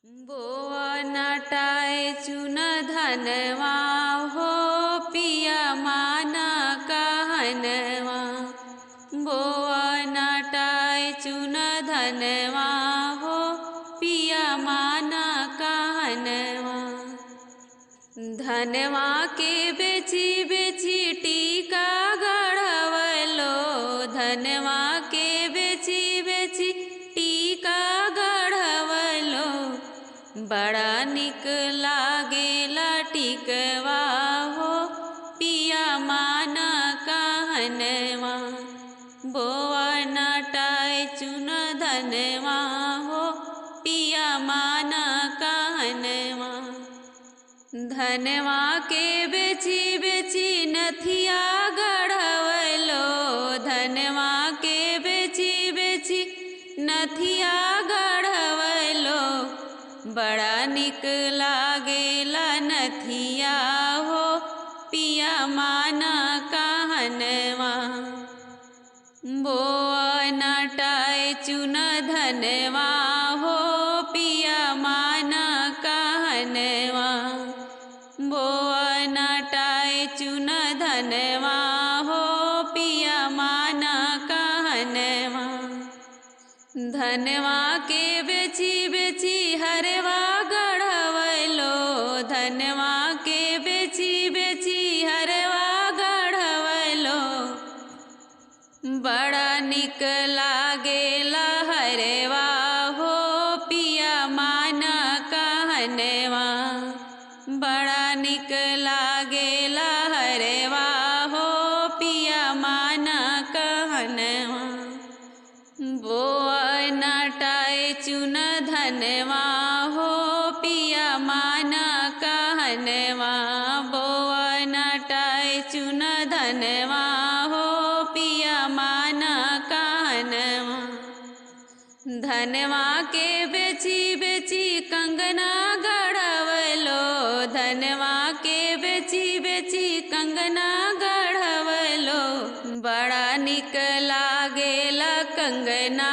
बोआ नटाए चुन धनवा हो पिया माना कहनवा। बोआ नटाए चुन धनवा हो पिया माना कहनवा। धनवा के बेची बेची टीका गढ़वलो। धनवा के बेची बेची टीका गढ़वलो। बड़ा निक लागेला टिकवा हो पिया माना कहनवा। बोआ नटाए चुन धनवा हो पिया माना कहनवा। धनवा के बेची बेची नथिया गढ़वलो। धनवा के बेची बेची नथिया गढ़वलो। बड़ा निक लागेला नथिया हो पिया माना कहनवा। बोआ नटाए चुन धनवा हो पिया माना कहनवा। बोआ नटाए चुन धनवा हो पिया माना कहनवा। धनवा के बेची बेची हरवा गढ़वलो। धनवा के बेची बेची हरवा गढ़वलो। बड़ा निक लागेला हरवा हो पिया माना कहनवा। बड़ा निक लागेला हरवा हो पिया माना कहनवा। बोआ नटाए चुन धनवा हो पिया माना कहनवा। बोआ नटाए चुन धनवा हो पिया माना कहनवा। धनवा के बेची बेची कंगना गढ़वलो। धनवा के बेची बेची कंगना गढ़वलो। बड़ा निक लागेला कंगना